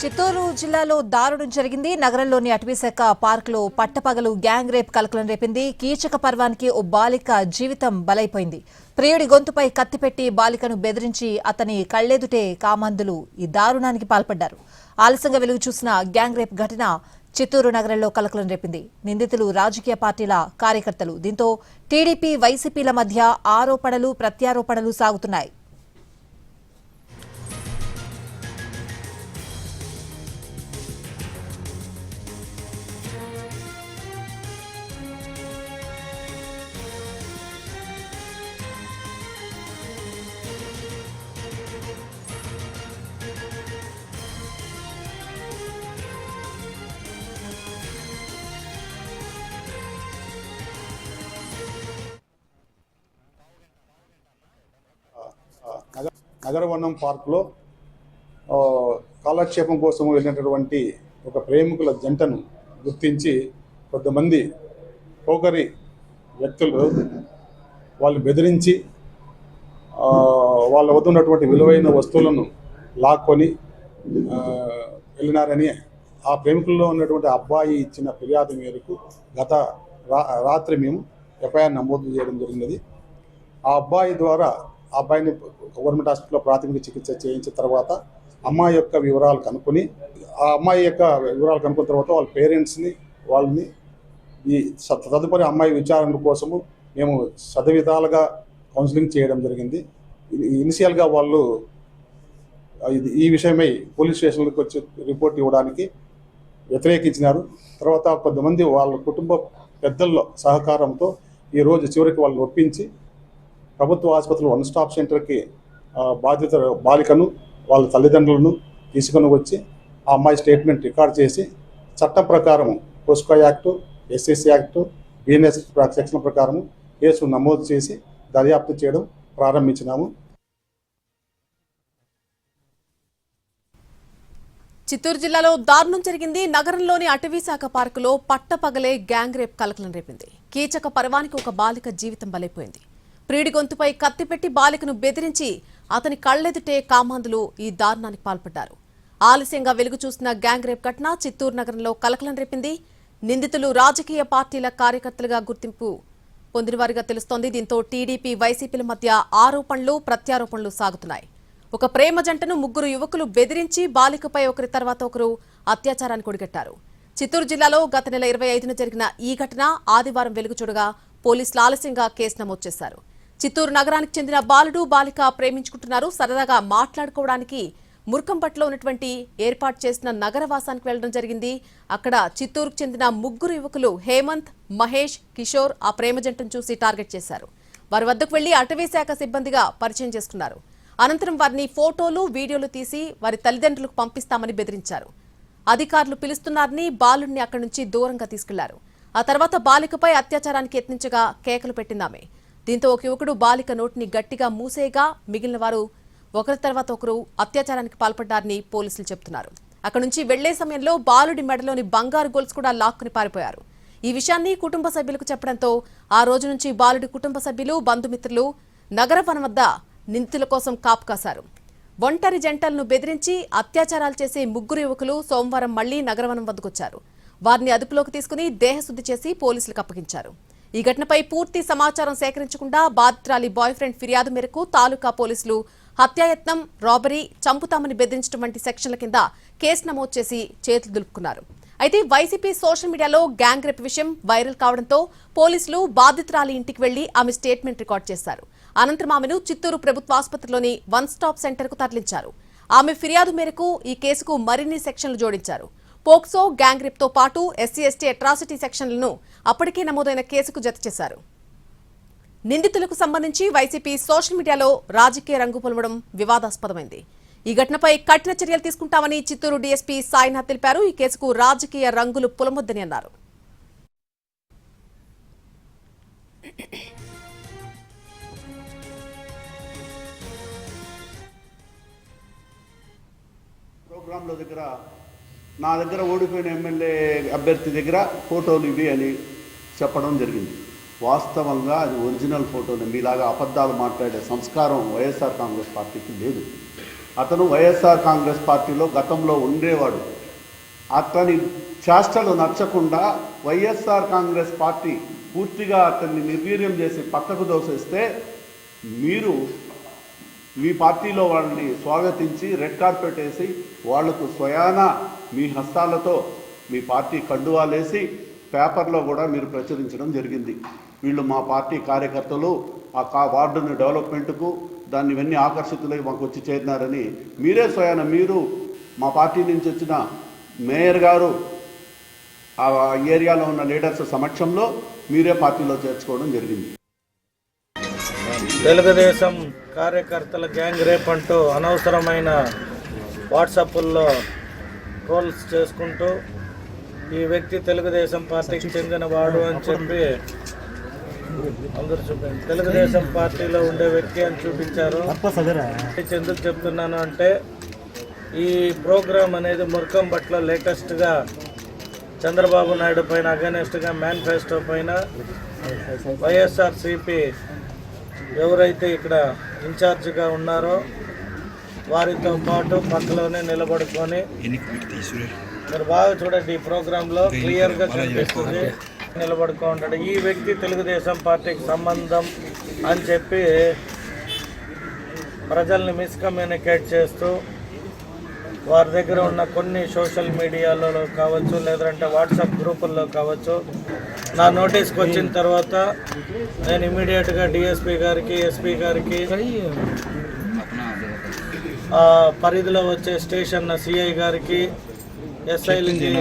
చిత్తూరు జిల్లాలో దారుణం జరిగింది. నగరంలోని అటవీశాఖ పార్కులో పట్టపగలు గ్యాంగ్ రేప్ కలకలం రేపింది. కీచక పర్వానికి ఓ బాలిక జీవితం బలైపోయింది. ప్రియుడి గొంతుపై కత్తిపెట్టి బాలికను బెదిరించి అతని కళ్లెదుటే కామందులు ఈ దారుణానికి పాల్పడ్డారు. ఆలస్యంగా వెలుగు చూసిన గ్యాంగ్ రేప్ ఘటన చిత్తూరు నగరంలో కలకలం రేపింది. నిందితులు రాజకీయ పార్టీల కార్యకర్తలు. దీంతో టీడీపీ వైసీపీల మధ్య ఆరోపణలు ప్రత్యారోపణలు సాగుతున్నాయి. నగరవనం పార్కులో కాలక్షేపం కోసం వెళ్ళినటువంటి ఒక ప్రేమికుల జంటను గుర్తించి కొంతమంది పోకరి వ్యక్తులు వాళ్ళు బెదిరించి వాళ్ళ వద్ద ఉన్నటువంటి విలువైన వస్తువులను లాక్కొని వెళ్ళినారని ఆ ప్రేమికుల్లో ఉన్నటువంటి అబ్బాయి ఇచ్చిన ఫిర్యాదు మేరకు గత రాత్రి మేము ఎఫ్ఐఆర్ నమోదు చేయడం జరిగినది. ఆ అబ్బాయి ద్వారా ఆ అబ్బాయిని గవర్నమెంట్ హాస్పిటల్లో ప్రాథమిక చికిత్స చేయించిన తర్వాత అమ్మాయి యొక్క వివరాలు కనుక్కొని తర్వాత వాళ్ళ పేరెంట్స్ని వాళ్ళని ఈ తదుపరి అమ్మాయి విచారణ కోసము మేము విధాలుగా కౌన్సిలింగ్ చేయడం జరిగింది. ఇనిషియల్గా వాళ్ళు ఈ విషయమై పోలీస్ స్టేషన్లకు వచ్చి రిపోర్ట్ ఇవ్వడానికి వ్యతిరేకించినారు. తర్వాత కొంతమంది వాళ్ళ కుటుంబ పెద్దల్లో సహకారంతో ఈరోజు చివరికి వాళ్ళని ఒప్పించి ప్రభుత్వ ఆసుపత్రిలో వన్ స్టాప్ సెంటర్కి బాలికను వాళ్ళ తల్లిదండ్రులను తీసుకొని వచ్చి ఆ అమ్మాయి స్టేట్మెంట్ రికార్డ్ చేసి చట్టం ప్రకారం POSCO act, SSC act, BNS section ప్రకారం కేసు నమోదు చేసి దర్యాప్తు చేయడం ప్రారంభించినాము. చిత్తూరు జిల్లాలో దారుణం జరిగింది. నగరంలోని అటవీశాఖ పార్కులో పట్టపగలే గ్యాంగ్ రేప్ కలకలం రేపింది. కీచక పర్వానికి ఒక బాలిక జీవితం బలైపోయింది. ప్రియుడి గొంతుపై కత్తిపెట్టి బాలికను బెదిరించి అతని కళ్లెదుటే కామాంధులు ఈ దారుణానికి పాల్పడ్డారు. ఆలస్యంగా వెలుగు చూసిన గ్యాంగ్ రేప్ ఘటన చిత్తూరు నగరంలో కలకలం రేపింది. నిందితులు రాజకీయ పార్టీల కార్యకర్తలుగా గుర్తింపు పొందినవారిగా తెలుస్తోంది. దీంతో టీడీపీ వైసీపీల మధ్య ఆరోపణలు ప్రత్యారోపణలు సాగుతున్నాయి. ఒక ప్రేమ జంటను ముగ్గురు యువకులు బెదిరించి బాలికపై ఒకరి తర్వాత ఒకరు అత్యాచారానికి ఒడిగట్టారు. చిత్తూరు జిల్లాలో గత నెల 25న జరిగిన ఈ ఘటన ఆదివారం వెలుగు చూడగా పోలీసులు ఆలస్యంగా కేసు నమోదు చేశారు. చిత్తూరు నగరానికి చెందిన బాలుడు బాలిక ప్రేమించుకుంటున్నారు. సరదాగా మాట్లాడుకోవడానికి ముర్కంపట్లో ఉన్నటువంటి ఏర్పాటు చేసిన నగరవాసానికి వెళ్లడం జరిగింది. అక్కడ చిత్తూరుకు చెందిన ముగ్గురు యువకులు హేమంత్, మహేష్, కిషోర్ ఆ ప్రేమ జంటను చూసి టార్గెట్ చేశారు. వారి వద్దకు వెళ్లి అటవీశాఖ సిబ్బందిగా పరిచయం చేసుకున్నారు. అనంతరం వారిని ఫోటోలు, వీడియోలు తీసి వారి తల్లిదండ్రులకు పంపిస్తామని బెదిరించారు. అధికారులు పిలుస్తున్నారని బాలుడిని అక్కడి నుంచి దూరంగా తీసుకెళ్లారు. ఆ తర్వాత బాలికపై అత్యాచారానికి యత్నించగా కేకలు పెట్టిందామె. దీంతో ఒక యువకుడు బాలిక నోటిని గట్టిగా మూసేయగా మిగిలిన వారు ఒకరి తర్వాత ఒకరు అత్యాచారానికి పాల్పడ్డారని పోలీసులు చెబుతున్నారు. అక్కడి నుంచి వెళ్లే సమయంలో బాలుడి మెడలోని బంగారు గొలుసు కూడా లాక్కుని పారిపోయారు. ఈ విషయాన్ని కుటుంబ సభ్యులకు చెప్పడంతో ఆ రోజు నుంచి బాలుడి కుటుంబ సభ్యులు, బంధుమిత్రులు నగరవనం వద్ద నిందితుల కోసం కాపు కాశారు. ఒంటరి జంటలను బెదిరించి అత్యాచారాలు చేసే ముగ్గురు యువకులు సోమవారం మళ్లీ నగరవనం వద్దకొచ్చారు. వారిని అదుపులోకి తీసుకుని దేహశుద్ధి చేసి పోలీసులకు అప్పగించారు. ఈ ఘటనపై పూర్తి సమాచారం సేకరించకుండా బాధితురాలి బాయ్ ఫ్రెండ్ ఫిర్యాదు మేరకు తాలూకా పోలీసులు హత్యాయత్నం, రాబరీ, చంపుతామని బెదిరించడం వంటి సెక్షన్ల కింద కేసు నమోదు చేసి చేతులు దులుపుకున్నారు. అయితే వైసీపీ సోషల్ మీడియాలో గ్యాంగ్ రేప్ విషయం వైరల్ కావడంతో పోలీసులు బాధితురాలి ఇంటికి వెళ్లి ఆమె స్టేట్మెంట్ రికార్డు చేశారు. అనంతరం ఆమెను చిత్తూరు ప్రభుత్వ ఆసుపత్రిలోని వన్ స్టాప్ సెంటర్కు తరలించారు. ఆమె ఫిర్యాదు మేరకు ఈ కేసుకు మరిన్ని సెక్షన్లు జోడించారు. పోక్సో, గ్యాంగ్ రేప్ తో పాటు ఎస్సీ, ఎస్టీ అట్రాసిటీ సెక్షన్లను అప్పటికే నమోదైన కేసుకు జత చేశారు. నిందితులకు సంబంధించి వైసీపీ సోషల్ మీడియాలో రాజకీయ రంగు పొలవడం వివాదాస్పదమైంది. ఈ ఘటనపై కఠిన చర్యలు తీసుకుంటామని చిత్తూరు డీఎస్పీ సాయినాథ్ తెలిపారు. ఈ కేసుకు రాజకీయ రంగులు పులమొద్దని అన్నారు. ప్రోగ్రాంల దగ్గర నా దగ్గర ఓడిపోయిన ఎమ్మెల్యే అభ్యర్థి దగ్గర ఫోటోలు ఇవి అని చెప్పడం జరిగింది. వాస్తవంగా అది ఒరిజినల్ ఫోటోలు. మీలాగా అబద్ధాలు మాట్లాడే సంస్కారం వైఎస్ఆర్ కాంగ్రెస్ పార్టీకి లేదు. అతను వైఎస్ఆర్ కాంగ్రెస్ పార్టీలో గతంలో ఉండేవాడు. అతని చేష్టలు నచ్చకుండా వైఎస్ఆర్ కాంగ్రెస్ పార్టీ పూర్తిగా అతన్ని నిర్వీర్యం చేసి పక్కకు దోసేస్తే మీరు మీ పార్టీలో వాళ్ళని స్వాగతించి రెడ్ కార్పెట్ వేసి వాళ్లకు స్వయాన మీ హస్తాలతో మీ పార్టీ కండువాలేసి పేపర్లో కూడా మీరు ప్రచురించడం జరిగింది. వీళ్ళు మా పార్టీ కార్యకర్తలు ఆ వార్డుని డెవలప్మెంట్కు దాన్ని ఇవన్నీ ఆకర్షితులై మాకు వచ్చి చేరినారని మీరే స్వయాన మీరు మా పార్టీ నుంచి వచ్చిన మేయర్ గారు ఆ ఏరియాలో ఉన్న లీడర్స్ సమక్షంలో మీరే పార్టీలో చేర్చుకోవడం జరిగింది. తెలుగుదేశం కార్యకర్తల గ్యాంగ్ రేప్ అంటూ అనవసరమైన వాట్సాప్ల్లో ట్రోల్స్ చేసుకుంటూ ఈ వ్యక్తి తెలుగుదేశం పార్టీకి చెందినవాడు అని చెప్పి అందరూ చూపించారు. తెలుగుదేశం పార్టీలో ఉండే వ్యక్తి అని చూపించారు. ఎందుకు చెప్తున్నాను అంటే ఈ ప్రోగ్రాం అనేది మురకంపట్లో లేటెస్ట్గా చంద్రబాబు నాయుడు పైన అగెనెస్ట్గా మేనిఫెస్టో పైన వైఎస్ఆర్సీపీ ఎవరైతే ఇక్కడ ఇన్ఛార్జిగా ఉన్నారో వారితో పాటు పక్కలోనే నిలబడుకొని మీరు బాగా చూడండి, ఈ ప్రోగ్రాంలో క్లియర్గా కనిపిస్తుంది నిలబడుకో ఉంటాడు. ఈ వ్యక్తి తెలుగుదేశం పార్టీకి సంబంధం అని చెప్పి ప్రజల్ని మిస్కమ్యూనికేట్ చేస్తూ వారి దగ్గర ఉన్న కొన్ని సోషల్ మీడియాలో కావచ్చు, లేదంటే వాట్సాప్ గ్రూపుల్లో కావచ్చు, నా నోటీస్కి వచ్చిన తర్వాత నేను ఇమీడియట్గా డిఎస్పీ గారికి, ఎస్పీ గారికి, పరిధిలో వచ్చే స్టేషన్ సిఐ గారికి, ఎస్ఐలకి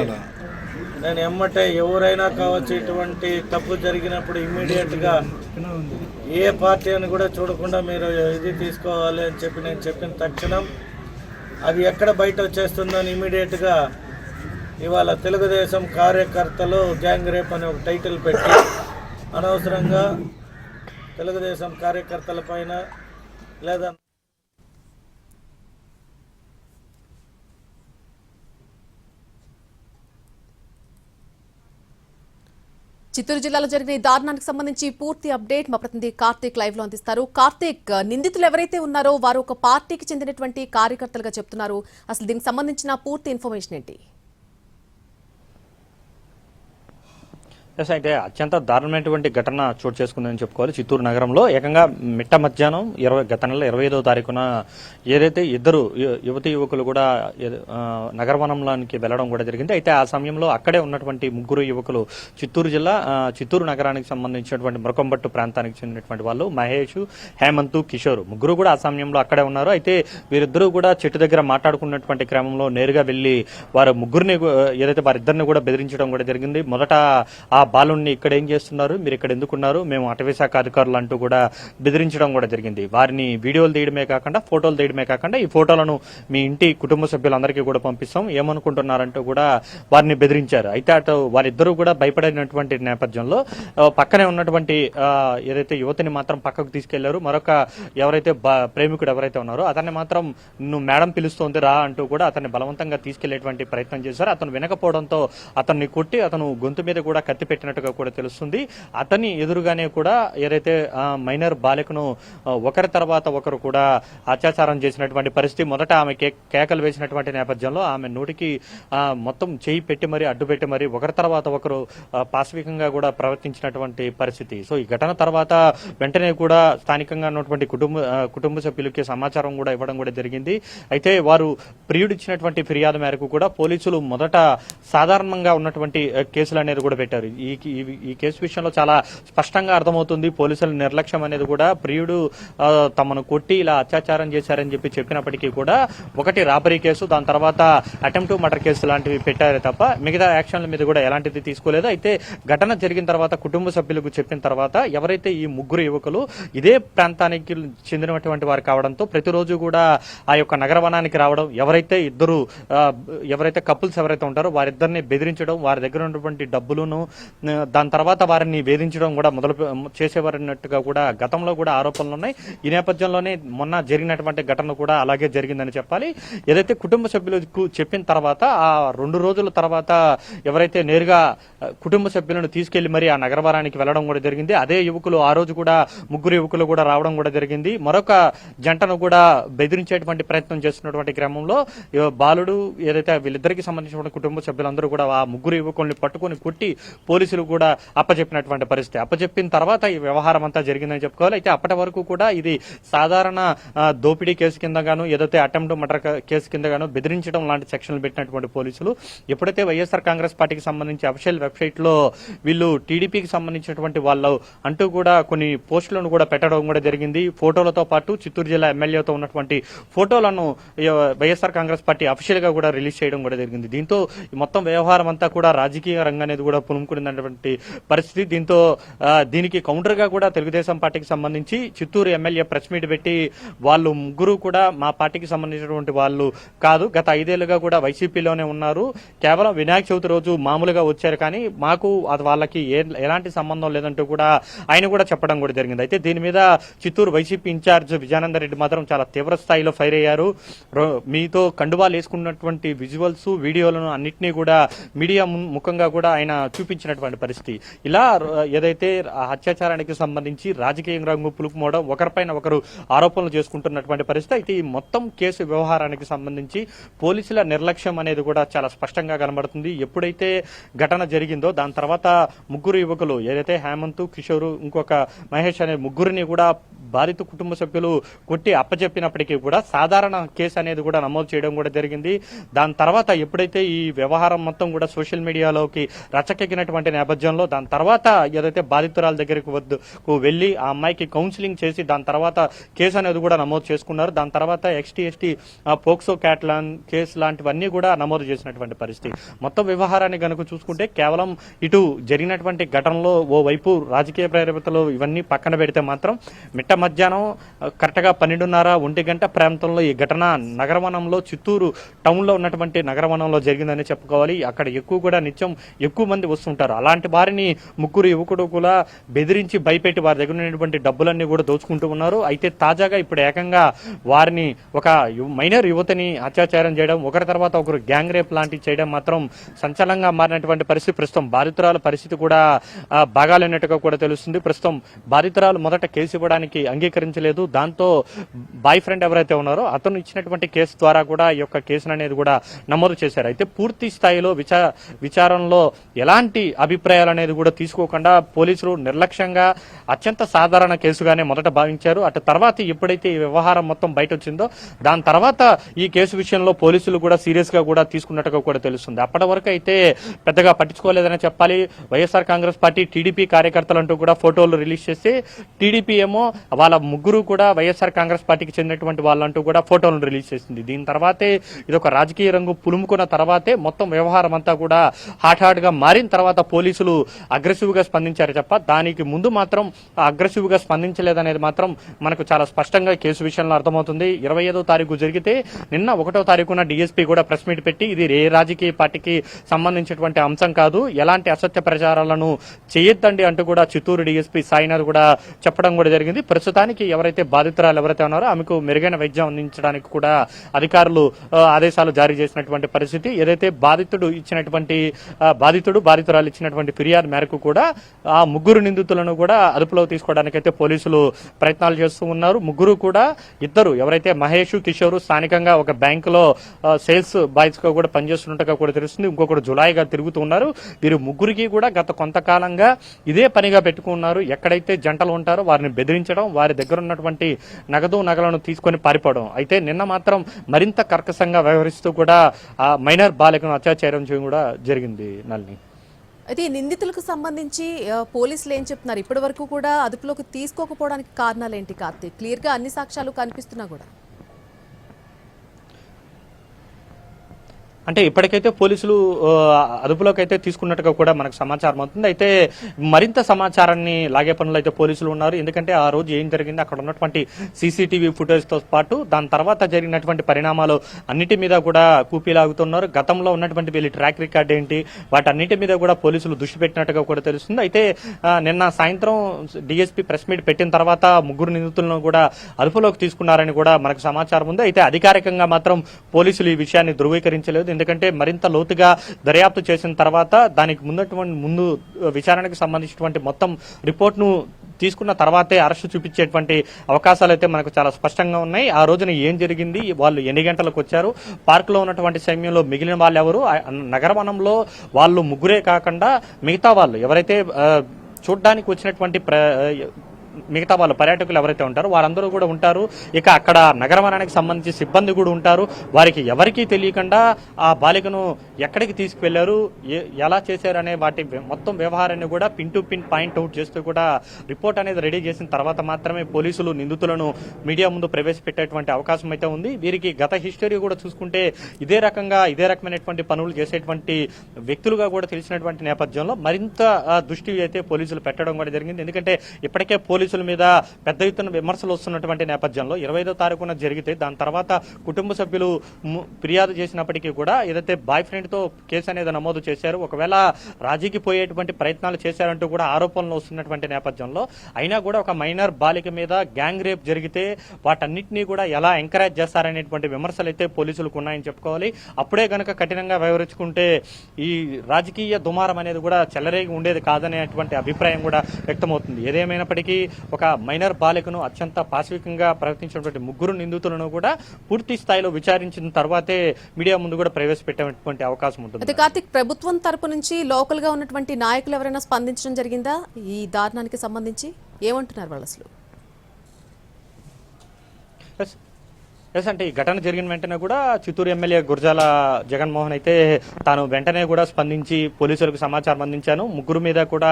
నేను ఎమ్మటే ఎవరైనా కావచ్చు ఇటువంటి తప్పు జరిగినప్పుడు ఇమ్మీడియట్గా ఏ పార్టీ అని కూడా చూడకుండా మీరు ఇది తీసుకోవాలి అని చెప్పి నేను చెప్పిన తక్షణం అది ఎక్కడ బయట వచ్చేస్తుందో అని ఇమీడియట్గా ఇవాళ తెలుగుదేశం కార్యకర్తలు గ్యాంగ్ రేప్ అని ఒక టైటిల్ పెట్టి అనవసరంగా తెలుగుదేశం కార్యకర్తల పైన లేదా చిత్తూరు జిల్లాలో జరిగిన ఈ దారుణానికి సంబంధించి పూర్తి అప్డేట్ మా ప్రతినిధి కార్తీక్ లైవ్ లో అందిస్తారు. కార్తీక్, నిందితులు ఎవరైతే ఉన్నారో వారు ఒక పార్టీకి చెందినటువంటి కార్యకర్తలుగా చెప్తున్నారు. అసలు దీనికి సంబంధించిన పూర్తి ఇన్ఫర్మేషన్ ఏంటి? ఎస్, అయితే అత్యంత దారుణమైనటువంటి ఘటన చోటు చేసుకుందని చెప్పుకోవాలి. చిత్తూరు నగరంలో ఏకంగా మిట్ట మధ్యాహ్నం గత నెల 25వ తారీఖున ఏదైతే ఇద్దరు యువతి యువకులు కూడా నగరవనంలోనికి వెళ్లడం కూడా జరిగింది. అయితే ఆ సమయంలో అక్కడే ఉన్నటువంటి ముగ్గురు యువకులు చిత్తూరు నగరానికి సంబంధించినటువంటి మురకంబట్టు ప్రాంతానికి చెందినటువంటి వాళ్ళు మహేష్, హేమంత్, కిషోర్ ముగ్గురు కూడా ఆ సమయంలో అక్కడే ఉన్నారు. అయితే వీరిద్దరూ కూడా చెట్టు దగ్గర మాట్లాడుకున్నటువంటి క్రమంలో నేరుగా వెళ్లి వారు ముగ్గురిని ఏదైతే వారిద్దరిని కూడా బెదిరించడం కూడా జరిగింది. మొదట ఆ బాలుని ఇక్కడ ఏం చేస్తున్నారు, మీరు ఇక్కడ ఎందుకున్నారు, మేము అటవీశాఖ అధికారులు అంటూ కూడా బెదిరించడం కూడా జరిగింది. వారిని వీడియోలు తీయడమే కాకుండా ఫోటోలు తీయడమే కాకుండా ఈ ఫోటోలను మీ ఇంటి కుటుంబ సభ్యులందరికీ కూడా పంపిస్తాం, ఏమనుకుంటున్నారంటూ కూడా వారిని బెదిరించారు. అయితే అటు వారిద్దరూ కూడా భయపడినటువంటి నేపథ్యంలో పక్కనే ఉన్నటువంటి ఏదైతే యువతిని మాత్రం పక్కకు తీసుకెళ్లారు. మరొక ఎవరైతే ప్రేమికుడు ఎవరైతే ఉన్నారో అతన్ని మాత్రం నువ్వు మేడం పిలుస్తోంది రా అంటూ కూడా అతన్ని బలవంతంగా తీసుకెళ్లేటువంటి ప్రయత్నం చేశారు. అతను వినకపోవడంతో అతన్ని కొట్టి అతను గొంతు మీద కూడా కత్తి పెట్టినట్టుగా కూడా తెలుస్తుంది. అతని ఎదురుగానే కూడా ఏదైతే మైనర్ బాలికను ఒకరి తర్వాత ఒకరు కూడా అత్యాచారం చేసినటువంటి పరిస్థితి. మొదట ఆమె కేకలు వేసినటువంటి నేపథ్యంలో ఆమె నోటికి మొత్తం చేయి పెట్టి మరి అడ్డు పెట్టి మరి ఒకరి తర్వాత ఒకరు పాశవికంగా కూడా ప్రవర్తించినటువంటి పరిస్థితి. సో ఈ ఘటన తర్వాత వెంటనే కూడా స్థానికంగా ఉన్నటువంటి కుటుంబ సభ్యులకి సమాచారం కూడా ఇవ్వడం కూడా జరిగింది. అయితే వారు ప్రియుడిచ్చినటువంటి ఫిర్యాదు మేరకు కూడా పోలీసులు మొదట సాధారణంగా ఉన్నటువంటి కేసులు అనేది కూడా పెట్టారు. ఈ కేసు విషయంలో చాలా స్పష్టంగా అర్థమవుతుంది పోలీసుల నిర్లక్ష్యం అనేది కూడా. ప్రియుడు తమను కొట్టి ఇలా అత్యాచారం చేశారని చెప్పినప్పటికీ కూడా ఒకటి రాబరీ కేసు, దాని తర్వాత అటెంప్ట్ టు మర్డర్ కేసు లాంటివి పెట్టారే తప్ప మిగతా యాక్షన్ల మీద కూడా ఎలాంటిది తీసుకోలేదు. అయితే ఘటన జరిగిన తర్వాత కుటుంబ సభ్యులకు చెప్పిన తర్వాత ఎవరైతే ఈ ముగ్గురు యువకులు ఇదే ప్రాంతానికి చెందినటువంటి వారు కావడంతో ప్రతిరోజు కూడా ఆ యొక్క నగరవనానికి రావడం, ఎవరైతే కపుల్స్ ఎవరైతే ఉంటారో వారిద్దరిని బెదిరించడం, వారి దగ్గర ఉన్నటువంటి డబ్బులను దాని తర్వాత వారిని వేధించడం కూడా మొదలు చేసేవారన్నట్టుగా కూడా గతంలో కూడా ఆరోపణలు ఉన్నాయి. ఈ నేపథ్యంలోనే మొన్న జరిగినటువంటి ఘటన కూడా అలాగే జరిగిందని చెప్పాలి. ఏదైతే కుటుంబ సభ్యులకు చెప్పిన తర్వాత ఆ 2 రోజుల తర్వాత ఎవరైతే నేరుగా కుటుంబ సభ్యులను తీసుకెళ్లి మరి ఆ నగరవారానికి వెళ్లడం కూడా జరిగింది. అదే యువకులు ఆ రోజు కూడా 3 యువకులు కూడా రావడం కూడా జరిగింది. మరొక జంటను కూడా బెదిరించేటువంటి ప్రయత్నం చేస్తున్నటువంటి క్రమంలో బాలుడు ఏదైతే వీళ్ళిద్దరికి సంబంధించిన కుటుంబ సభ్యులందరూ కూడా ఆ 3 యువకుల్ని పట్టుకొని కొట్టి పోలీసులు కూడా అప్పచెప్పినటువంటి పరిస్థితి. అప్పచెప్పిన తర్వాత ఈ వ్యవహారం అంతా జరిగిందని చెప్పుకోవాలి. అయితే అప్పటి వరకు కూడా ఇది సాధారణ దోపిడీ కేసు కింద గాను ఏదైతే అటెంప్ట్ మర్డర్ కేసు కింద గాను బెదిరించడం లాంటి సెక్షన్లు పెట్టినటువంటి పోలీసులు ఎప్పుడైతే వైఎస్ఆర్ కాంగ్రెస్ పార్టీకి సంబంధించి అఫీషియల్ వెబ్సైట్ లో వీళ్ళు టీడీపీకి సంబంధించినటువంటి వాళ్ళు అంటూ కూడా కొన్ని పోస్టులను కూడా పెట్టడం కూడా జరిగింది. ఫోటోలతో పాటు చిత్తూరు జిల్లా ఎమ్మెల్యేతో ఉన్నటువంటి ఫోటోలను వైఎస్ఆర్ కాంగ్రెస్ పార్టీ అఫీషియల్ గా కూడా రిలీజ్ చేయడం కూడా జరిగింది. దీంతో మొత్తం వ్యవహారం అంతా కూడా రాజకీయ రంగం అనేది కూడా పులుముకున్నటువంటి పరిస్థితి. దీంతో దీనికి కౌంటర్ గా కూడా తెలుగుదేశం పార్టీకి సంబంధించి చిత్తూరు ఎమ్మెల్యే ప్రెస్ మీట్ పెట్టి వాళ్ళు 3 కూడా మా పార్టీకి సంబంధించినటువంటి వాళ్ళు కాదు, గత 5 ఏళ్లుగా కూడా వైసీపీలోనే ఉన్నారు, కేవలం వినాయక చవితి రోజు మామూలుగా వచ్చారు కానీ మాకు అది వాళ్ళకి ఎలాంటి సంబంధం లేదంటూ కూడా ఆయన కూడా చెప్పడం కూడా జరిగింది. అయితే దీని మీద చిత్తూరు వైసీపీ ఇన్ఛార్జ్ విజయానంద రెడ్డి మాత్రం చాలా తీవ్ర స్థాయిలో ఫైర్ అయ్యారు. మీతో కండువాలు వేసుకున్నటువంటి విజువల్స్ వీడియోలను అన్నింటినీ కూడా మీడియా ముఖంగా కూడా ఆయన చూపించినటువంటి పరిస్థితి. ఇలా ఏదైతే అత్యాచారానికి సంబంధించి రాజకీయ రంగు పులుపుమోవడం, ఒకరిపైన ఒకరు ఆరోపణలు చేసుకుంటున్నటువంటి పరిస్థితి. అయితే ఈ మొత్తం కేసు వ్యవహారానికి సంబంధించి పోలీసుల నిర్లక్ష్యం అనేది కూడా చాలా స్పష్టంగా కనబడుతుంది. ఎప్పుడైతే ఘటన జరిగిందో దాని తర్వాత 3 యువకులు ఏదైతే హేమంత్, కిషోర్, ఇంకొక మహేష్ అనే 3ని కూడా బాధిత కుటుంబ సభ్యులు కొట్టి అప్పచెప్పినప్పటికీ కూడా సాధారణ కేసు అనేది కూడా నమోదు చేయడం కూడా జరిగింది. దాని తర్వాత ఎప్పుడైతే ఈ వ్యవహారం మొత్తం కూడా సోషల్ మీడియాలోకి రచ్చకెక్కినటువంటి నేపథ్యంలో దాని తర్వాత ఏదైతే బాధితురాల దగ్గరికి వెళ్లి ఆ అమ్మాయికి కౌన్సిలింగ్ చేసి దాని తర్వాత కేసు అనేది కూడా నమోదు చేసుకున్నారు. దాని తర్వాత ఎస్టీ పోక్సో క్యాట్లాన్ కేసు లాంటివన్నీ కూడా నమోదు చేసినటువంటి పరిస్థితి. మొత్తం వ్యవహారాన్ని కనుక చూసుకుంటే కేవలం ఇటు జరిగినటువంటి ఘటనలో ఓ వైపు రాజకీయ ప్రేరేపితలు ఇవన్నీ పక్కన పెడితే మాత్రం మిట్ట మధ్యాహ్నం కరెక్ట్గా 12:30 ప్రాంతంలో ఈ ఘటన నగరవనంలో చిత్తూరు టౌన్ లో ఉన్నటువంటి నగరవనంలో జరిగిందని చెప్పుకోవాలి. అక్కడ నిత్యం ఎక్కువ మంది వస్తుంటారు. అలాంటి వారిని 3 యువకుడు కూడా బెదిరించి భయపెట్టి వారి దగ్గర ఉన్నటువంటి డబ్బులన్నీ కూడా దోచుకుంటూ ఉన్నారు. అయితే తాజాగా ఇప్పుడు ఏకంగా వారిని ఒక మైనర్ యువతిని అత్యాచారం చేయడం, ఒకరి తర్వాత ఒకరు గ్యాంగ్ రేప్ లాంటివి చేయడం మాత్రం సంచలనంగా మారినటువంటి పరిస్థితి. ప్రస్తుతం బాధితురాల పరిస్థితి కూడా బాగాలేనట్టుగా కూడా తెలుస్తుంది. ప్రస్తుతం బాధితురాలు మొదట కేసు ఇవ్వడానికి అంగీకరించలేదు. దాంతో బాయ్ ఫ్రెండ్ ఎవరైతే ఉన్నారో అతను ఇచ్చినటువంటి కేసు ద్వారా కూడా ఈ యొక్క కేసును అనేది కూడా నమోదు చేశారు. అయితే పూర్తి స్థాయిలో విచారణలో ఎలాంటి అభిప్రాయాలు అనేది కూడా తీసుకోకుండా పోలీసులు నిర్లక్ష్యంగా అత్యంత సాధారణ కేసుగానే మొదట భావించారు. అటు తర్వాత ఎప్పుడైతే ఈ వ్యవహారం మొత్తం బయట వచ్చిందో దాని తర్వాత ఈ కేసు విషయంలో పోలీసులు కూడా సీరియస్ గా కూడా తీసుకున్నట్టుగా కూడా తెలుస్తుంది. అప్పటి వరకు అయితే పెద్దగా పట్టించుకోలేదని చెప్పాలి. వైఎస్ఆర్ కాంగ్రెస్ పార్టీ టీడీపీ కార్యకర్తలంటూ కూడా ఫోటోలు రిలీజ్ చేసి టీడీపీ ఏమో వాళ్ళ 3 కూడా వైఎస్ఆర్ కాంగ్రెస్ పార్టీకి చెందినటువంటి వాళ్ళంటూ కూడా ఫోటోలను రిలీజ్ చేసింది. దీని తర్వాతే ఇది ఒక రాజకీయ రంగు పులుముకున్న తర్వాతే మొత్తం వ్యవహారం అంతా కూడా హాట్ గా మారిన తర్వాత పోలీసులు అగ్రెసివ్ గా స్పందించారు తప్ప దానికి ముందు మాత్రం అగ్రెసివ్ గా స్పందించలేదనేది మాత్రం మనకు చాలా స్పష్టంగా కేసు విషయంలో అర్థమవుతుంది. 25వ తారీఖు జరిగితే నిన్న 1వ తారీఖున డీఎస్పీ కూడా ప్రెస్ మీట్ పెట్టి ఇది ఏ రాజకీయ పార్టీకి సంబంధించినటువంటి అంశం కాదు, ఎలాంటి అసత్య ప్రచారాలను చేయొద్దండి అంటూ కూడా చిత్తూరు డీఎస్పీ సాయినాథ్ కూడా చెప్పడం కూడా జరిగింది. ప్రస్తుతానికి ఎవరైతే బాధితురాలు ఎవరైతే ఉన్నారో ఆమెకు మెరుగైన వైద్యం అందించడానికి కూడా అధికారులు ఆదేశాలు జారీ చేసినటువంటి పరిస్థితి. ఏదైతే బాధితురాలు ఇచ్చినటువంటి ఫిర్యాదు మేరకు కూడా ఆ 3 నిందితులను కూడా అదుపులో తీసుకోవడానికైతే పోలీసులు ప్రయత్నాలు చేస్తూ ఉన్నారు. 3 కూడా ఇద్దరు ఎవరైతే మహేష్, కిషోర్ స్థానికంగా ఒక బ్యాంకులో సేల్స్ బాయ్స్ గా కూడా పనిచేస్తున్నట్టుగా కూడా తెలుస్తుంది. ఇంకొకరు జులాయిగా తిరుగుతూ ఉన్నారు. వీరు 3కి కూడా గత కొంతకాలంగా ఇదే పనిగా పెట్టుకున్నారు. ఎక్కడైతే జంటలు ఉంటారో వారిని బెదిరించడం, వారి దగ్గర ఉన్నటువంటి నగలను తీసుకొని పారిపోవడం. అయితే నిన్న మాత్రం మరింత కర్కశంగా వ్యవహరిస్తూ కూడా ఆ మైనర్ బాలికను అత్యాచారం చేయడం కూడా జరిగింది. నల్ని అయితే ఈ నిందితులకు సంబంధించి పోలీసులు ఏం చెప్తున్నారు? ఇప్పటి వరకు కూడా అదుపులోకి తీసుకోకపోవడానికి కారణాలు ఏంటి కార్తీక్? క్లియర్ గా అన్ని సాక్ష్యాలు కనిపిస్తున్నా కూడా అంటే ఇప్పటికైతే పోలీసులు అదుపులోకి అయితే తీసుకున్నట్టుగా కూడా మనకు సమాచారం అవుతుంది. అయితే మరింత సమాచారాన్ని లాగే పనులు అయితే పోలీసులు ఉన్నారు. ఎందుకంటే ఆ రోజు ఏం జరిగింది, అక్కడ ఉన్నటువంటి సీసీటీవీ ఫుటేజ్తో పాటు దాని తర్వాత జరిగినటువంటి పరిణామాలు అన్నిటి మీద కూడా కూపీలాగుతున్నారు. గతంలో ఉన్నటువంటి వీళ్ళ ట్రాక్ రికార్డ్ ఏంటి, వాటన్నిటి మీద కూడా పోలీసులు దృష్టి పెట్టినట్టుగా కూడా తెలుస్తుంది. అయితే నిన్న సాయంత్రం డీఎస్పీ ప్రెస్ మీట్ పెట్టిన తర్వాత ముగ్గురు నిందితులను కూడా అదుపులోకి తీసుకున్నారని కూడా మనకు సమాచారం ఉంది. అయితే అధికారికంగా మాత్రం పోలీసులు ఈ విషయాన్ని ధృవీకరించలేదు. ఎందుకంటే మరింత లోతుగా దర్యాప్తు చేసిన తర్వాత దానికి ముందు విచారణకు సంబంధించినటువంటి మొత్తం రిపోర్ట్ను తీసుకున్న తర్వాతే అరెస్టు చూపించేటువంటి అవకాశాలు అయితే మనకు చాలా స్పష్టంగా ఉన్నాయి. ఆ రోజున ఏం జరిగింది, వాళ్ళు ఎన్ని గంటలకు వచ్చారు, పార్కులో ఉన్నటువంటి సమయంలో మిగిలిన వాళ్ళు ఎవరు, నగరవనంలో వాళ్ళు ముగ్గురే కాకుండా మిగతా వాళ్ళు ఎవరైతే చూడ్డానికి వచ్చినటువంటి మిగతా వాళ్ళు పర్యాటకులు ఎవరైతే ఉంటారో వారందరూ కూడా ఉంటారు. ఇక అక్కడ నగరవనానికి సంబంధించి సిబ్బంది కూడా ఉంటారు. వారికి ఎవరికీ తెలియకుండా ఆ బాలికను ఎక్కడికి తీసుకువెళ్లారు, ఎలా చేశారు అనే వాటి మొత్తం వ్యవహారాన్ని కూడా pin to pin point out చేస్తూ కూడా రిపోర్ట్ అనేది రెడీ చేసిన తర్వాత మాత్రమే పోలీసులు నిందితులను మీడియా ముందు ప్రవేశపెట్టేటువంటి అవకాశం అయితే ఉంది. వీరికి గత హిస్టరీ కూడా చూసుకుంటే ఇదే రకమైనటువంటి పనులు చేసేటువంటి వ్యక్తులుగా కూడా తెలిసినటువంటి నేపథ్యంలో మరింత దృష్టి అయితే పోలీసులు పెట్టడం కూడా జరిగింది. ఎందుకంటే ఇప్పటికే పోలీసుల మీద పెద్ద ఎత్తున విమర్శలు వస్తున్నటువంటి నేపథ్యంలో 25వ తారీఖున జరిగితే దాని తర్వాత కుటుంబ సభ్యులు ఫిర్యాదు చేసినప్పటికీ కూడా ఏదైతే బాయ్ ఫ్రెండ్ తో కేసు అనేది నమోదు చేశారు, ఒకవేళ రాజీకి పోయేటువంటి ప్రయత్నాలు చేశారంటూ కూడా ఆరోపణలు వస్తున్నటువంటి నేపథ్యంలో అయినా కూడా ఒక మైనర్ బాలిక మీద గ్యాంగ్ రేప్ జరిగితే వాటన్నిటినీ కూడా ఎలా ఎంకరేజ్ చేస్తారనేటువంటి విమర్శలు అయితే పోలీసులకు ఉన్నాయని చెప్పుకోవాలి. అప్పుడే గనక కఠినంగా వ్యవహరించుకుంటే ఈ రాజకీయ దుమారం అనేది కూడా చెలరేగి ఉండేది కాదనేటువంటి అభిప్రాయం కూడా వ్యక్తమవుతుంది. ఏదేమైనప్పటికీ ఒక మైనర్ బాలికను అత్యంత పాశవికంగా ప్రవర్తించినటువంటి ముగ్గురు నిందితులను కూడా పూర్తి స్థాయిలో విచారించిన తర్వాతే మీడియా ముందు కూడా ప్రవేశపెట్టేటువంటి అవకాశం ఉంటుంది. అయితే కార్తిక్, ప్రభుత్వం తరపు నుంచి లోకల్ గా ఉన్నటువంటి నాయకులు ఎవరైనా స్పందించడం జరిగిందా ఈ దారుణానికి సంబంధించి? ఏమంటున్నారు వాళ్ళు అసలు? అంటే ఈ ఘటన జరిగిన వెంటనే కూడా చిత్తూరు ఎమ్మెల్యే గురజాల జగన్మోహన్ అయితే తాను వెంటనే కూడా స్పందించి పోలీసులకు సమాచారం అందించాను, ముగ్గురు మీద కూడా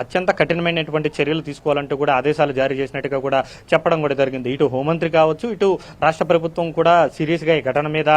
అత్యంత కఠినమైనటువంటి చర్యలు తీసుకోవాలంటూ కూడా ఆదేశాలు జారీ చేసినట్టుగా కూడా చెప్పడం కూడా జరిగింది. ఇటు హోంమంత్రి కావచ్చు, ఇటు రాష్ట్ర ప్రభుత్వం కూడా సీరియస్ గా ఈ ఘటన మీద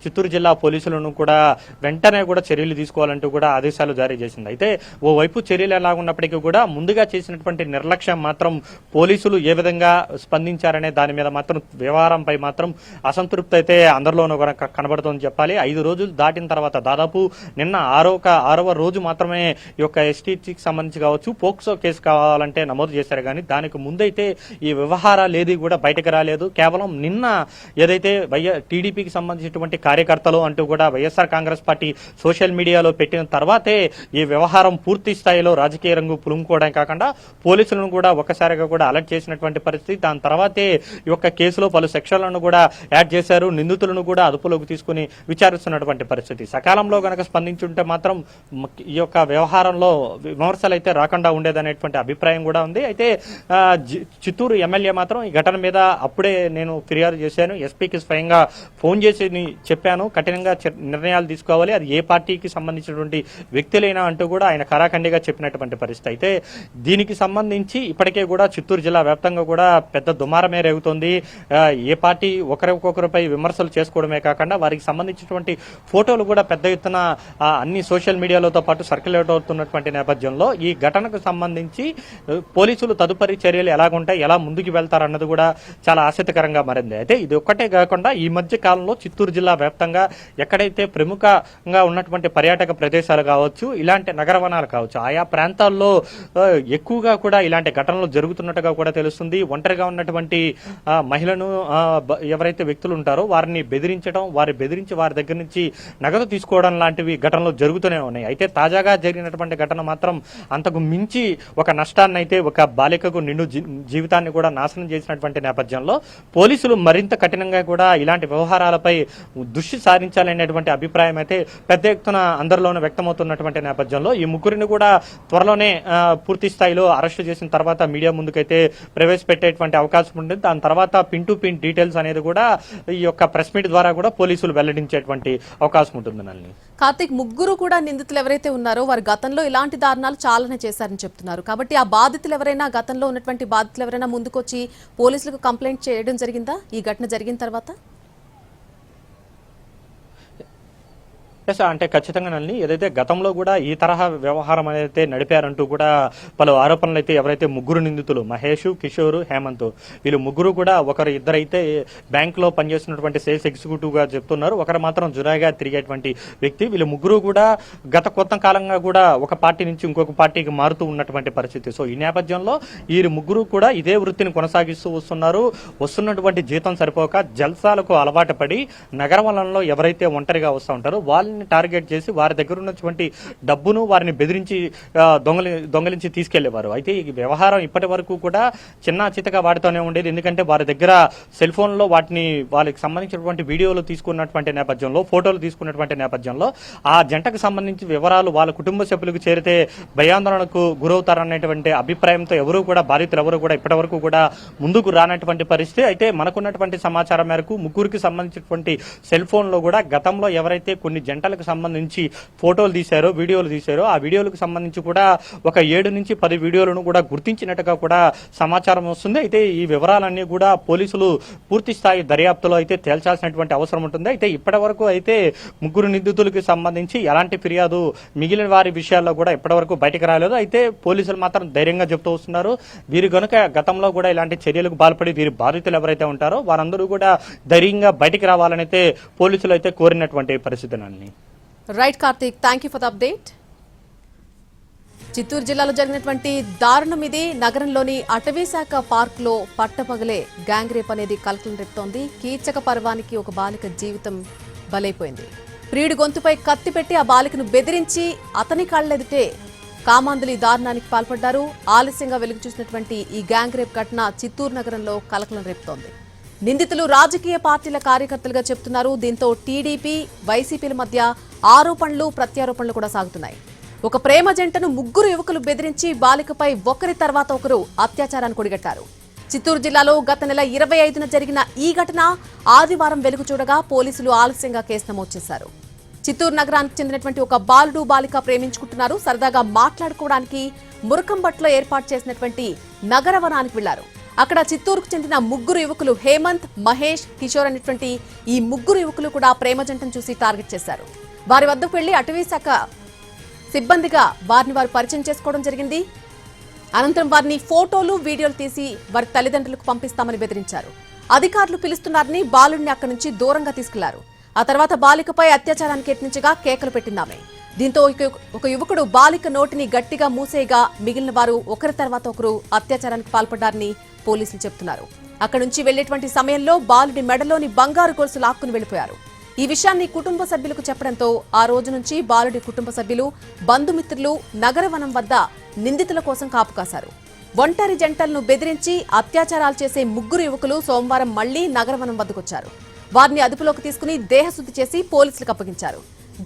చిత్తూరు జిల్లా పోలీసులను కూడా వెంటనే కూడా చర్యలు తీసుకోవాలంటూ కూడా ఆదేశాలు జారీ చేసింది. అయితే ఓవైపు చర్యలు ఎలాగున్నప్పటికీ కూడా ముందుగా చేసినటువంటి నిర్లక్ష్యం మాత్రం పోలీసులు ఏ విధంగా స్పందించారనే దాని మీద మాత్రం వ్యవహారంపై మాత్రం అసంతృప్తి అయితే అందరిలోనూ కనబడుతుందని చెప్పాలి. 5 రోజులు దాటిన తర్వాత దాదాపు నిన్న 6వ రోజు మాత్రమే ఈ యొక్క ఎస్టీకి సంబంధించి కావచ్చు పోక్సో కేసు కావాలంటే నమోదు చేశారు. కానీ దానికి ముందైతే ఈ వ్యవహారాలు ఏది కూడా బయటకు రాలేదు. కేవలం నిన్న ఏదైతే టీడీపీకి సంబంధించినటువంటి కార్యకర్తలు అంటూ కూడా వైఎస్ఆర్ కాంగ్రెస్ పార్టీ సోషల్ మీడియాలో పెట్టిన తర్వాతే ఈ వ్యవహారం పూర్తి స్థాయిలో రాజకీయ రంగు పులుముకోవడం కాకుండా పోలీసులను కూడా ఒక్కసారిగా కూడా అలర్ట్ చేసినటువంటి పరిస్థితి. దాని తర్వాతే ఈ యొక్క కేసులో పలు సెక్షన్లను కూడా యాడ్ చేశారు, నిందితులను కూడా అదుపులోకి తీసుకుని విచారిస్తున్నటువంటి పరిస్థితి. సకాలంలో గనక స్పందించుంటే మాత్రం ఈ యొక్క వ్యవహారంలో విమర్శలు అయితే రాకుండా ఉండేదనేటువంటి అభిప్రాయం కూడా ఉంది. అయితే చిత్తూరు ఎమ్మెల్యే మాత్రం ఈ ఘటన మీద అప్పుడే నేను ఫిర్యాదు చేశాను, ఎస్పీకి స్వయంగా ఫోన్ చేసి చెప్పాను, కఠినంగా నిర్ణయాలు తీసుకోవాలి, అది ఏ పార్టీకి సంబంధించినటువంటి వ్యక్తులైనా అంటూ కూడా ఆయన ఖరాఖండిగా చెప్పినటువంటి పరిస్థితి. అయితే దీనికి సంబంధించి ఇప్పటికే కూడా చిత్తూరు జిల్లా వ్యాప్తంగా కూడా పెద్ద దుమారమే రేగుతోంది. ఏ పార్టీ ఒకరికొకరిపై విమర్శలు చేసుకోవడమే కాకుండా వారికి సంబంధించినటువంటి ఫోటోలు కూడా పెద్ద ఎత్తున అన్ని సోషల్ మీడియాలతో పాటు సర్క్యులేట్ అవుతున్నటువంటి నేపథ్యంలో ఈ ఘటనకు సంబంధించి పోలీసులు తదుపరి చర్యలు ఎలాగుంటాయి, ఎలా ముందుకు వెళ్తారన్నది కూడా చాలా ఆసక్తికరంగా మారింది. అయితే ఇది ఒక్కటే కాకుండా ఈ మధ్య కాలంలో చిత్తూరు జిల్లా వ్యాప్తంగా ఎక్కడైతే ప్రముఖంగా ఉన్నటువంటి పర్యాటక ప్రదేశాలు కావచ్చు, ఇలాంటి నగరవనాలు కావచ్చు, ఆయా ప్రాంతాల్లో ఎక్కువగా కూడా ఇలాంటి ఘటనలు జరుగుతున్నట్టుగా కూడా తెలుస్తుంది. ఒంటరిగా ఉన్నటువంటి మహిళను ఎవరైతే వ్యక్తులు ఉంటారో వారిని బెదిరించడం, వారి దగ్గర నుంచి నగదు తీసుకోవడం లాంటివి ఘటనలు జరుగుతూనే ఉన్నాయి. అయితే తాజాగా జరిగినటువంటి ఘటన మాత్రం అంతకు మించి ఒక నష్టాన్ని అయితే ఒక బాలికకు నిండు జీవితాన్ని కూడా నాశనం చేసినటువంటి నేపథ్యంలో పోలీసులు మరింత కఠినంగా కూడా ఇలాంటి వ్యవహారాలపై దృష్టి సారించాలనేటువంటి అభిప్రాయం అయితే పెద్ద ఎత్తున అందరిలోనూ వ్యక్తమవుతున్నటువంటి నేపథ్యంలో ఈ ముగ్గురిని కూడా త్వరలోనే పూర్తి స్థాయిలో అరెస్టు చేసిన తర్వాత మీడియా ముందుకైతే ప్రవేశపెట్టేటువంటి అవకాశం ఉంటుంది. దాని తర్వాత పిన్ టు పిన్ డీటెయిల్స్ అనేది కూడా ఈ యొక్క ప్రెస్ మీట్ ద్వారా కూడా పోలీసులు వెల్లడించేటువంటి అవకాశం ఉంటుంది. నల్ని కార్తిక్, ముగ్గురు కూడా నిందితులు ఎవరైతే ఉన్నారో వారు గతంలో ఇలాంటి దారుణాలు చాలానే చేశారని చెప్తున్నారు. కాబట్టి ఆ బాధితులు ఎవరైనా, గతంలో ఉన్నటువంటి బాధితులు ఎవరైనా ముందుకొచ్చి పోలీసులకు కంప్లైంట్ చేయడం జరిగిందా ఈ ఘటన జరిగిన తర్వాత? ఎస్ అంటే ఖచ్చితంగా నల్ని ఏదైతే గతంలో కూడా ఈ తరహా వ్యవహారం అయితే నడిపారంటూ కూడా పలు ఆరోపణలు అయితే ఎవరైతే ముగ్గురు నిందితులు మహేష్, కిషోర్, హేమంత్ వీళ్ళు ముగ్గురు కూడా ఒకరు ఇద్దరైతే బ్యాంకులో పనిచేస్తున్నటువంటి సేల్స్ ఎగ్జిక్యూటివ్ గా చెప్తున్నారు, ఒకరు మాత్రం జురాయిగా తిరిగేటువంటి వ్యక్తి. వీళ్ళు ముగ్గురు కూడా గత కొంత కాలంగా కూడా ఒక పార్టీ నుంచి ఇంకొక పార్టీకి మారుతూ ఉన్నటువంటి పరిస్థితి. సో ఈ నేపథ్యంలో వీరు ముగ్గురు కూడా ఇదే వృత్తిని కొనసాగిస్తూ వస్తున్నారు. వస్తున్నటువంటి జీతం సరిపోక జల్సాలకు అలవాటు పడి నగరవనంలో ఎవరైతే ఒంటరిగా వస్తూ ఉంటారో వాళ్ళని టార్గెట్ చేసి వారి దగ్గర ఉన్నటువంటి డబ్బును వారిని బెదిరించి దొంగలించి తీసుకెళ్లేవారు. అయితే ఈ వ్యవహారం ఇప్పటి వరకు కూడా చిన్న చితగా వాటితోనే ఉండేది. ఎందుకంటే వారి దగ్గర సెల్ ఫోన్ లో వాటిని వాళ్ళకి సంబంధించినటువంటి వీడియోలు తీసుకున్నటువంటి నేపథ్యంలో, ఫోటోలు తీసుకున్నటువంటి నేపథ్యంలో ఆ జంటకు సంబంధించి వివరాలు వాళ్ళ కుటుంబ సభ్యులకు చేరితే భయాందోళనకు గురవుతారనేటువంటి అభిప్రాయంతో బాధితులు ఎవరు కూడా ఇప్పటి వరకు కూడా ముందుకు రానటువంటి పరిస్థితి. అయితే మనకున్నటువంటి సమాచారం మేరకు ముగ్గురికి సంబంధించినటువంటి సెల్ ఫోన్ లో కూడా గతంలో ఎవరైతే కొన్ని జంటలకు సంబంధించి ఫోటోలు తీశారో, వీడియోలు తీశారో ఆ వీడియోలకు సంబంధించి కూడా ఒక 7 నుంచి 10 వీడియోలను కూడా గుర్తించినట్టుగా కూడా సమాచారం వస్తుంది. అయితే ఈ వివరాలన్నీ కూడా పోలీసులు పూర్తి స్థాయి దర్యాప్తులో అయితే తేల్చాల్సినటువంటి అవసరం ఉంటుంది. అయితే ఇప్పటి వరకు అయితే ముగ్గురు నిందితులకు సంబంధించి ఎలాంటి ఫిర్యాదు మిగిలిన వారి విషయాల్లో కూడా ఇప్పటి వరకు బయటకు రాలేదు. అయితే పోలీసులు మాత్రం ధైర్యంగా చెప్తూ వస్తున్నారు, వీరు గనుక గతంలో కూడా ఇలాంటి చర్యలకు పాల్పడి వీరి బాధితులు ఎవరైతే ఉంటారో వారందరూ కూడా ధైర్యంగా బయటికి రావాలని అయితే పోలీసులు అయితే కోరినటువంటి పరిస్థితి. Right Karthik, thank you for the update. Chittoor జిల్లాలో జరిగినటువంటి దారుణం ఇది. నగరంలోని అటవీశాఖ పార్క్ లో పట్టపగలే గ్యాంగ్ రేప్ అనేది కలకలం రేపుతోంది. కీచక పర్వానికి ఒక బాలిక జీవితం బలైపోయింది. ప్రియుడి గొంతుపై కత్తి పెట్టి ఆ బాలికను బెదిరించి అతని కళ్ళెదుటే కామాంధులు దారుణానికి పాల్పడ్డారు. ఆలస్యంగా వెలుగు చూసినటువంటి ఈ గ్యాంగ్ రేప్ ఘటన చిత్తూరు నగరంలో కలకలం రేపుతోంది. నిందితులు రాజకీయ పార్టీల కార్యకర్తలుగా చెప్తున్నారు. దీంతో టీడీపీ, వైసీపీల మధ్య ఆరోపణలు, ప్రత్యారోపణలు కూడా సాగుతున్నాయి. ఒక ప్రేమ జంటను ముగ్గురు యువకులు బెదిరించి బాలికపై ఒకరి తర్వాత ఒకరు అత్యాచారాన్ని కొడిగట్టారు. చిత్తూరు జిల్లాలో గత నెల 25న జరిగిన ఈ ఘటన ఆదివారం వెలుగు చూడగా పోలీసులు ఆలస్యంగా కేసు నమోదు చేశారు. చిత్తూరు నగరానికి చెందినటువంటి ఒక బాలుడు, బాలిక ప్రేమించుకుంటున్నారు. సరదాగా మాట్లాడుకోవడానికి మురకంబట్లో ఏర్పాటు చేసినటువంటి నగరవనానికి వెళ్లారు. అక్కడ చిత్తూరుకు చెందిన ముగ్గురు యువకులు హేమంత్, మహేష్, కిషోర్ అనేటువంటి ఈ ముగ్గురు యువకులు కూడా ప్రేమ జంటను చూసి టార్గెట్ చేశారు. వారి వద్దకు వెళ్లి అటవీశాఖ సిబ్బందిగా వారు పరిచయం చేసుకోవడం జరిగింది. అనంతరం వారిని ఫోటోలు, వీడియోలు తీసి వారి తల్లిదండ్రులకు పంపిస్తామని బెదిరించారు. అధికారులు పిలుస్తున్నారని బాలుడిని అక్కడి నుంచి దూరంగా తీసుకెళ్లారు. ఆ తర్వాత బాలికపై అత్యాచారానికి యత్నించగా కేకలు పెట్టిందామె. దీంతో ఒక యువకుడు బాలిక నోటిని గట్టిగా మూసేయగా మిగిలిన వారు ఒకరి తర్వాత ఒకరు అత్యాచారానికి పాల్పడ్డారని పోలీసులు చెబుతున్నారు. అక్కడి నుంచి వెళ్లేటువంటి సమయంలో బాలుడి మెడలోని బంగారు గొలుసు లాక్కుని వెళ్లిపోయారు. ఈ విషయాన్ని కుటుంబ సభ్యులకు చెప్పడంతో ఆ రోజు నుంచి బాలుడి కుటుంబ సభ్యులు, బంధుమిత్రులు నగరవనం వద్ద నిందితుల కోసం కాపు కాశారు. ఒంటరి జంటలను బెదిరించి అత్యాచారాలు చేసే ముగ్గురు యువకులు సోమవారం మళ్లీ నగరవనం వద్దకొచ్చారు. వారిని అదుపులోకి తీసుకుని దేహశుద్ధి చేసి పోలీసులకు అప్పగించారు.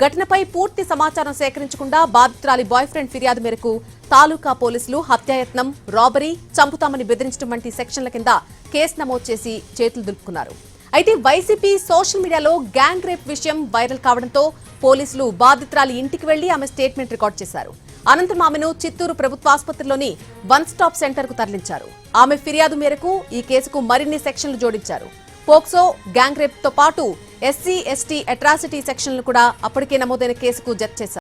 ఘటనపై పూర్తి సమాచారం సేకరించకుండా బాధితురాలి బాయ్ ఫ్రెండ్ ఫిర్యాదు మేరకు తాలూకా పోలీసులు హత్యాయత్నం, రాబరీ, చంపుతామని బెదిరించడం వంటి సెక్షన్ల కింద కేసు నమోదు చేసి చేతులు దులుపుకున్నారు. అయితే వైసీపీ సోషల్ మీడియాలో గ్యాంగ్ రేప్ విషయం వైరల్ కావడంతో పోలీసులు బాధితురాలి ఇంటికి వెళ్లి ఆమె స్టేట్మెంట్ రికార్డు చేశారు. అనంతరం ఆమెను చిత్తూరు ప్రభుత్వాసుపత్రిలోని 1 స్టాప్ సెంటర్ కు తరలించారు. ఆమె ఫిర్యాదు మేరకు ఈ కేసుకు మరిన్ని సెక్షన్లు జోడించారు. పోక్సో, గ్యాంగ్ రేప్ తో పాటు SC, ST అట్రాసిటీ సెక్షన్లు కూడా అప్పటికే నమోదైన కేసుకు జత చేశారు.